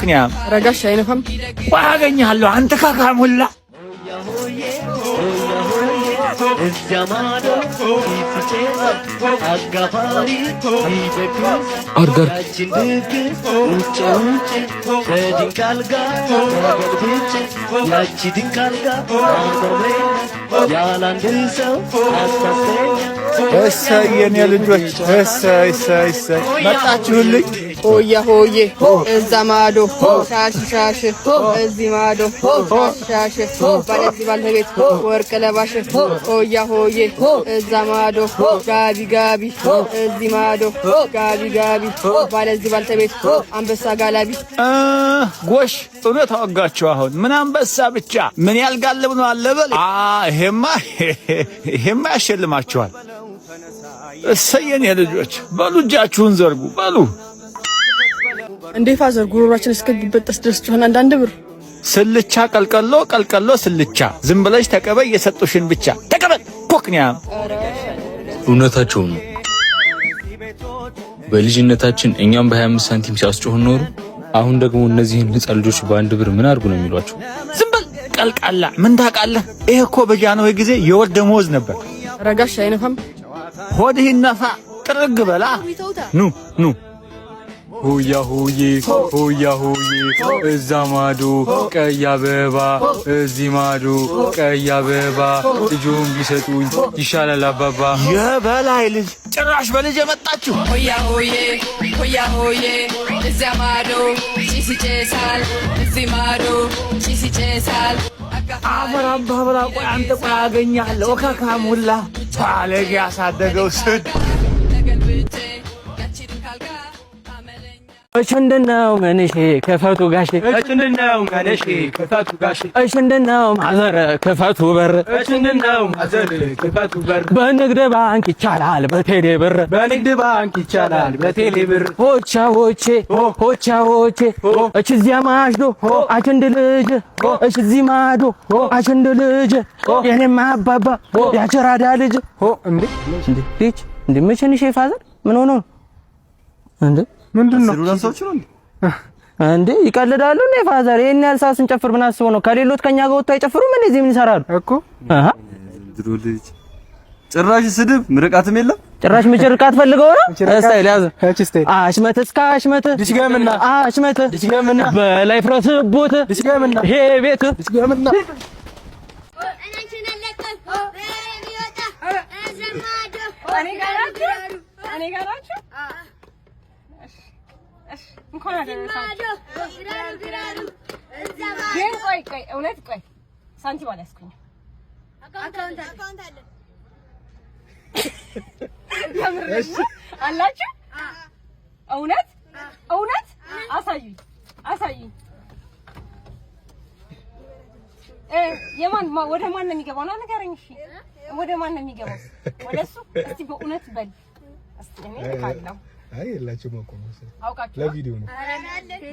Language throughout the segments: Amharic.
ኮክኒያም ረጋሽ አይነፋም ዋገኛለሁ አንተ ካካሙላ አርገር እሰይ የኔ ልጆች እሰይ እሰይ እሰይ መጣችሁልኝ። ሆያ ሆዬ እዛ ማዶ ሻሽ ሻሽ እዚህ ማዶ ሻሽ ባለዚህ ባልተቤት ወርቅ ለባሽ ሆያ ሆዬ እዛ ማዶ ጋቢ ጋቢ እዚህ ማዶ ጋቢ ጋቢ ባለዚህ ባልተቤት አንበሳ ጋላቢ ጎሽ እውነት አወጋችሁ። አሁን ምን አንበሳ ብቻ ምን ያልጋለብ ነው አለበል። ይሄማ ያሸልማችኋል። እሰይ የኔ ልጆች በሉ እጃችሁን ዘርጉ በሉ። እንዴ ፋዘር ጉሮሯችን እስከሚበጠስ ድረስ ጮኸን አንዳንድ ብር ስልቻ ቀልቀሎ ቀልቀሎ ስልቻ ዝም ብለሽ ተቀበይ የሰጡሽን ብቻ ተቀበል። ኮክኒያም እውነታቸው ነው። በልጅነታችን እኛም በ25 ሳንቲም ሲያስጮህን ኖሩ። አሁን ደግሞ እነዚህን ህፃን ልጆች በአንድ ብር ምን አድርጉ ነው የሚሏቸው? ዝም በል ቀልቃላ ምን ታውቃለህ? ይሄ እኮ በጃንሆይ ጊዜ የወር ደመወዝ ነበር። ረጋሽ አይነፋም ሆድህ ይነፋ ጥርግ በላ ኑ ኑ ሆያ ሆዬ ሆያ ሆዬ እዛ ማዶ ቀይ አበባ እዚህ ማዶ ቀይ አበባ ልጁን ቢሰጡኝ ይሻላል አባባ። የበላይ ልጅ ጭራሽ በልጅ የመጣችሁ ሆያ ሆዬ ሆያ ሆዬ እዛ ማዶ ጭስ ይጨሳል እዚህ ማዶ ጭስ ይጨሳል። አበራም ባበራ ቆይ አንተ ቆይ አገኛለሁ ካካሙላ ባለጌ ያሳደገው ስድ እሽንደናው መንሼ ከፈቱ ጋሼ እሽንደናው መንሼ ከፈቱ ጋሼ እሽንደናው ማዘር ከፈቱ በር እሽንደናው ማዘር ከፈቱ በር በንግድ ባንክ ይቻላል በቴሌ ብር በንግድ ባንክ ይቻላል በቴሌ ብር ሆቻዎቼ ሆቻዎቼ እችዚያ ማሽዶ አቸንድ ልጅ እችዚ ማዶ አቸንድ ልጅ የኔማ አባባ ያቸራዳ ልጅ እንዴ ልጅ እንዴ መቸንሽ ፋዘር ምን ሆኖ እንዴ ምንድነው? ሩላንሶች ነው እንዴ ይቀልዳሉ እንዴ ፋዘር? ይሄን ያህል ሰዓት ስንጨፍር ምን አስበው ነው? ከሌሎት ከኛ ጋር ወጣ አይጨፍሩም እንዴ? እዚህ ምን ይሰራሉ እኮ? አሃ ድሮ ልጅ ጭራሽ ስድብ ምርቃትም የለም። ጭራሽ ምርቃት ፈልገው ነው? ስታይል ያዝ አሽመት እስከ አሽመት ድሽገምና አሽመት ድሽገምና በላይ ፍረስ ቦት ድሽገምና ይሄ ቤት ድሽገምና እኔ ጋራችሁ እንኳን አደረሳችሁ። ግን ቆይ እውነት ቆይ ሳንቲም አልያዝኩኝም። አካውንት አለ አላችሁ? እውነት አሳዩኝ። የማን ወደ ማን ነው የሚገባው? ና ንገረኝ። እሺ ወደ ማን ነው የሚገባው? ወደ እሱ። እስቲ በእውነት በል እስቲ። እኔ ልካለሁ። አይ የላችሁ መቆም አውቃችሁ ለቪዲዮ ነው።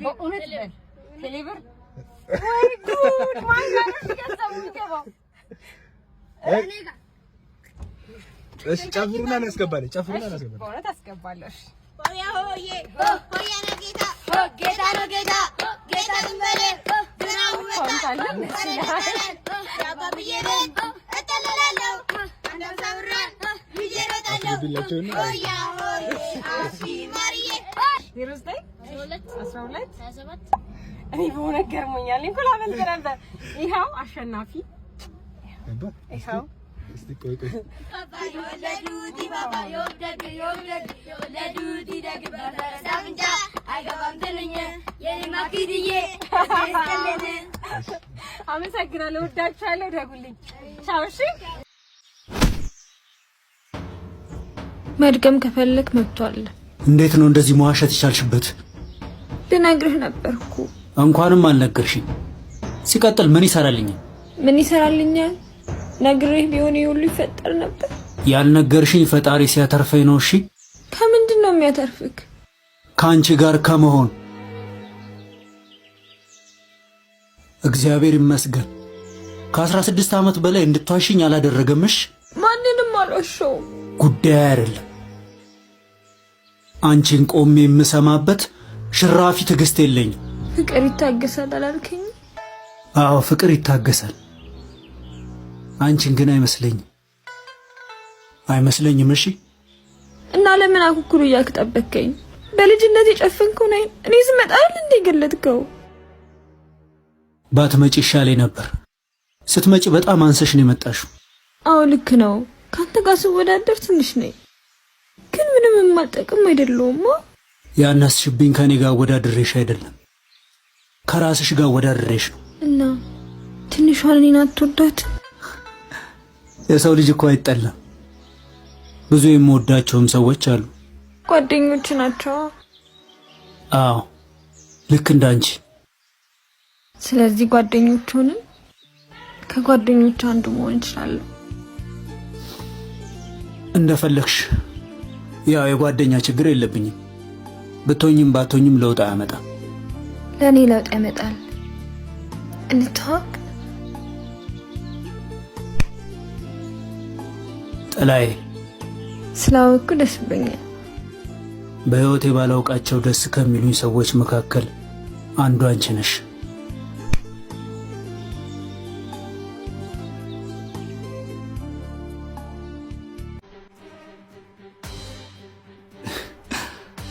በእውነት በል ቴሌብር። ወይ ጉድ! ማን ጋር ነው የሚገባው? እኔ ጋር። እሺ ጨፍሩና እናስገባለን። በእውነት አስገባለሁ። እሺ ሆያ ሆዬ ሆያ ነው ጌታ ጌታ ነው ጌታ ጌታ ዝምበለ ዝናቡ መጣ ያባብዬ ቤት እጠለላለሁ አንዳም ሳብራን ልጄ እሮጣለሁ ሆያ ሆዬ አሺ ማርዬ 09 እኔ በሆነ ገርሞኛል። እንኳን አበልጥ ነበር። ይኸው አሸናፊ ይኸው እስቲ ቆይ የወለዱት ባባ የወለዱት ደግ በፈረስ አፍንጫ አይገባም ትንኝ የኔማ ኪድዬ እስከለን። አመሰግናለሁ። ወዳችኋለሁ። ደጉልኝ። ቻው። እሺ መድገም ከፈለክ መጥቷል። እንዴት ነው እንደዚህ መዋሸት ይቻልሽበት? ልነግርህ ነበርኩ። እንኳንም አልነገርሽኝ። ሲቀጥል ምን ይሰራልኛል? ምን ይሰራልኛል? ነግሬህ ቢሆን ይሁሉ ይፈጠር ነበር። ያልነገርሽኝ ፈጣሪ ሲያተርፈኝ ነው። እሺ ከምንድን ነው የሚያተርፍክ? ከአንቺ ጋር ከመሆን። እግዚአብሔር ይመስገን ከ16 ዓመት በላይ እንድትዋሽኝ አላደረገምሽ። ማንንም አልዋሸውም። ጉዳይ አይደለም። አንቺን ቆሜ የምሰማበት ሽራፊ ትዕግስት የለኝም። ፍቅር ይታገሳል አላልከኝ? አዎ ፍቅር ይታገሳል። አንቺን ግን አይመስለኝም። እሺ እና ለምን አኩኩሉ እያክጠበከኝ? በልጅነት የጨፈንከው ነኝ እኔ ስመጣል እንዴ ገለጥከው? ባትመጪ ይሻለኝ ነበር። ስትመጪ በጣም አንሰሽ ነው የመጣሽው። አዎ ልክ ነው። ካንተ ጋር ስወዳደር ትንሽ ነኝ፣ ግን ምንም የማልጠቅም አይደለሁም። ያናስሽብኝ ከኔ ጋር ወዳድሬሽ አይደለም ከራስሽ ጋር ወዳድሬሽ ነው። እና ትንሿን እኔን አትወዳት? የሰው ልጅ እኮ አይጠላም። ብዙ የምወዳቸውም ሰዎች አሉ። ጓደኞች ናቸው። አዎ ልክ እንዳንቺ። ስለዚህ ጓደኞች ሆነን ከጓደኞች አንዱ መሆን እንችላለን። እንደፈለግሽ። ያው የጓደኛ ችግር የለብኝም። ብትሆኝም ባትሆኝም ለውጥ አያመጣም። ለኔ ለውጥ ያመጣል። እንታወቅ። ጥላዬ፣ ስላወቅኩ ደስ ብሎኛል። በህይወቴ ባላውቃቸው ደስ ከሚሉኝ ሰዎች መካከል አንዱ አንቺ ነሽ።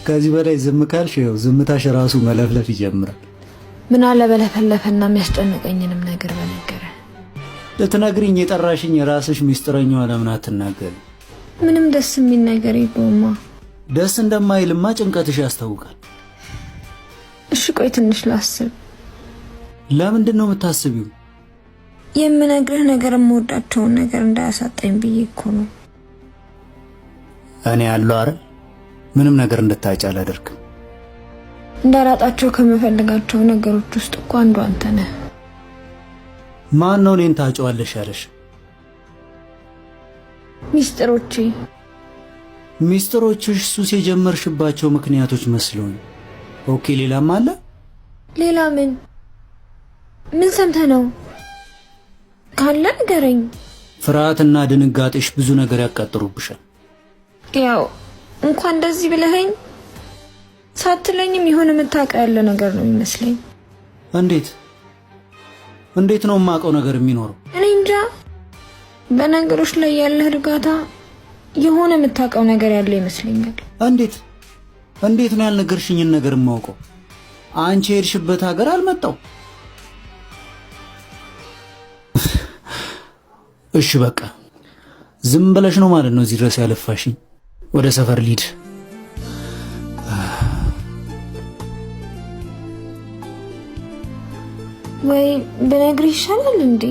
ከዚህ በላይ ዝም ካልሽ ይኸው ዝምታሽ ራሱ መለፍለፍ ይጀምራል። ምን አለ በለፈለፈና የሚያስጨንቀኝንም ነገር በነገረ። ልትነግሪኝ የጠራሽኝ የራስሽ ሚስጥረኛዋ ለምን አትናገሪ? ምንም ደስ የሚል ነገር የለውማ። ደስ እንደማይልማ ጭንቀትሽ ያስታውቃል። እሺ ቆይ ትንሽ ላስብ። ለምንድን ነው የምታስቢው? የምነግርህ ነገር የምወዳቸውን ነገር እንዳያሳጣኝ ብዬ እኮ ነው። እኔ ያለው አይደል ምንም ነገር እንድታጫ አላደርግም። እንዳላጣቸው ከምፈልጋቸው ነገሮች ውስጥ እኮ አንዱ አንተ ነህ። ማን ነው እኔን ታጫዋለሽ ያለሽ? ሚስጥሮችሽ ሱስ የጀመርሽባቸው ምክንያቶች መስሎኝ። ኦኬ ሌላም አለ? ሌላ ምን ሰምተህ ነው? ካለ ንገረኝ። ፍርሃትና ድንጋጤሽ ብዙ ነገር ያቃጥሩብሻል። ያው እንኳን እንደዚህ ብለኸኝ ሳትለኝም የሆነ የምታውቀው ያለ ነገር ነው የሚመስለኝ። እንዴት ነው የማውቀው ነገር የሚኖረው? እኔ እንጃ። በነገሮች ላይ ያለህ እርጋታ የሆነ የምታውቀው ነገር ያለ ይመስለኛል። እንዴት ነው ያልነገርሽኝን ነገር የማውቀው? አንቺ የሄድሽበት ሀገር አልመጣው። እሺ በቃ ዝም ብለሽ ነው ማለት ነው እዚህ ድረስ ያለፋሽኝ? ወደ ሰፈር ሊድ ወይ ብነግርህ ይሻላል እንዴ?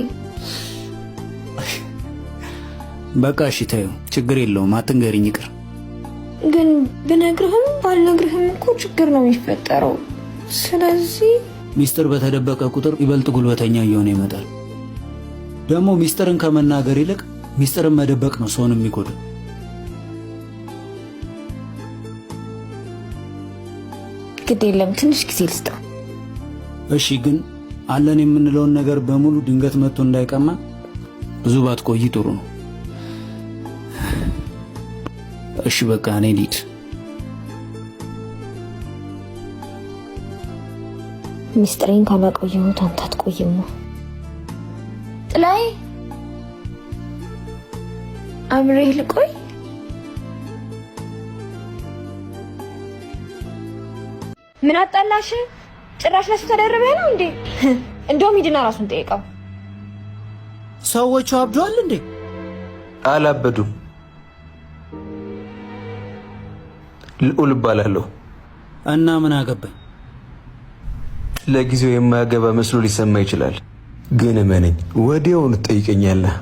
በቃ እሺ ተይው፣ ችግር የለውም አትንገሪኝ ይቅር። ግን ብነግርህም ባልነግርህም እኮ ችግር ነው የሚፈጠረው። ስለዚህ ሚስጥር በተደበቀ ቁጥር ይበልጥ ጉልበተኛ እየሆነ ይመጣል። ደግሞ ሚስጥርን ከመናገር ይልቅ ሚስጥርን መደበቅ ነው ሰውን የሚጎዳው። ግድ የለም ትንሽ ጊዜ ልስጠው። እሺ ግን አለን የምንለውን ነገር በሙሉ ድንገት መጥቶ እንዳይቀማ ብዙ ባትቆይ ጥሩ ነው። እሺ በቃ እኔ ልሂድ። ሚስጥሬን ካላቆየሁት አንተ አትቆይም። ጥላይ አብሬህ ልቆይ? ምን አጣላሽ? ጭራሽ ለሱ ተደረበህ ነው እንዴ? እንደውም ሂድና ራሱን ጠይቀው። ሰዎቹ አብዷል እንዴ? አላበዱም። ልዑል እባላለሁ። እና ምን አገባኝ? ለጊዜው የማያገባ መስሎ ሊሰማ ይችላል፣ ግን እመነኝ ወዲያውኑ ትጠይቀኛለህ።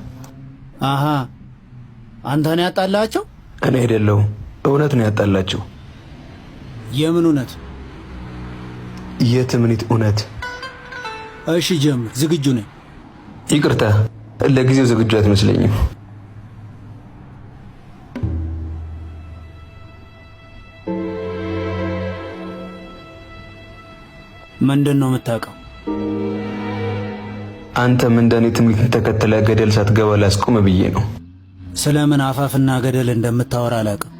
አሃ አንተ ነው ያጣላቸው? እኔ አይደለሁም፣ እውነት ነው ያጣላቸው። የምን እውነት? የትምኒት እውነት። እሺ ጀምር፣ ዝግጁ ነኝ። ይቅርታ ለጊዜው ዝግጁ አትመስለኝም። ምንድን ነው የምታውቀው? አንተም እንደኔ ትምኒትን ተከተለ ገደል ሳትገባ ላስቆም ብዬ ነው። ስለምን አፋፍና ገደል እንደምታወራ አላውቅም።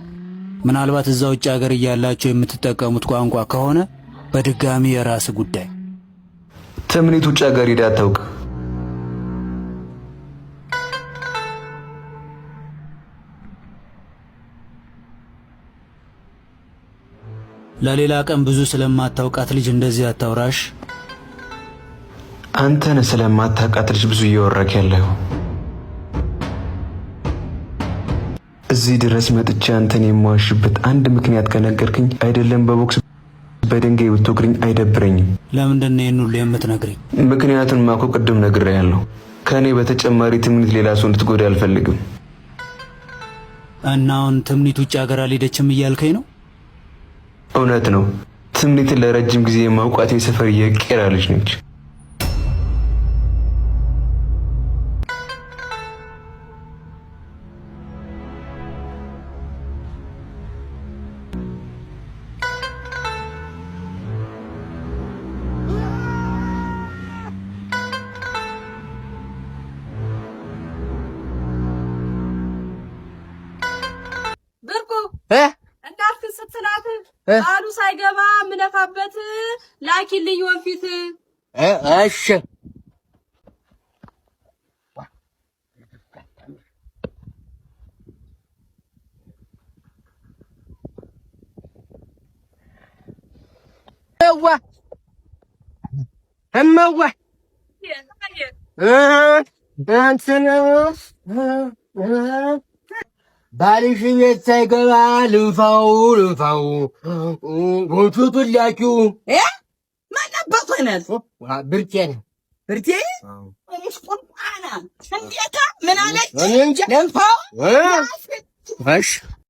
ምናልባት እዛ ውጭ ሀገር እያላችሁ የምትጠቀሙት ቋንቋ ከሆነ በድጋሚ የራስ ጉዳይ። ትምኒት ውጭ ሀገር ሄዳ አታውቅ። ለሌላ ቀን ብዙ ስለማታውቃት ልጅ እንደዚህ አታውራሽ። አንተን ስለማታውቃት ልጅ ብዙ እያወራክ ያለው። እዚህ ድረስ መጥቼ አንተን የማዋሽበት አንድ ምክንያት ከነገርክኝ አይደለም በቦክስ በድንጋይ ብትወግረኝ አይደብረኝም። ለምንድን ነው ይሄን ሁሉ የምትነግረኝ? ምክንያቱን ማኮ ቅድም ነግሬያለሁ። ከኔ በተጨማሪ ትምኒት ሌላ ሰው እንድትጎዳ አልፈልግም። እና አሁን ትምኒት ውጭ ሀገር አልሄደችም እያልከኝ ነው? እውነት ነው። ትምኒትን ለረጅም ጊዜ የማውቃት የሰፈር የቄራ ልጅ ነች። ብርቁ እንዳትክስ ስትላት ቃሉ ሳይገባ ምነፋበት ላኪልኝ ወንፊት። እሺ እመዋ እንትን ባልሽ ቤት ሳይገባ ልንፋው ወንፊቱን ላኪው። ማን አባቱ አይነት ብርቴ ነው። ብርቴ ቁርቋና እንዴታ ምን አለች? እኔ እንጃ። ልንፋው እሺ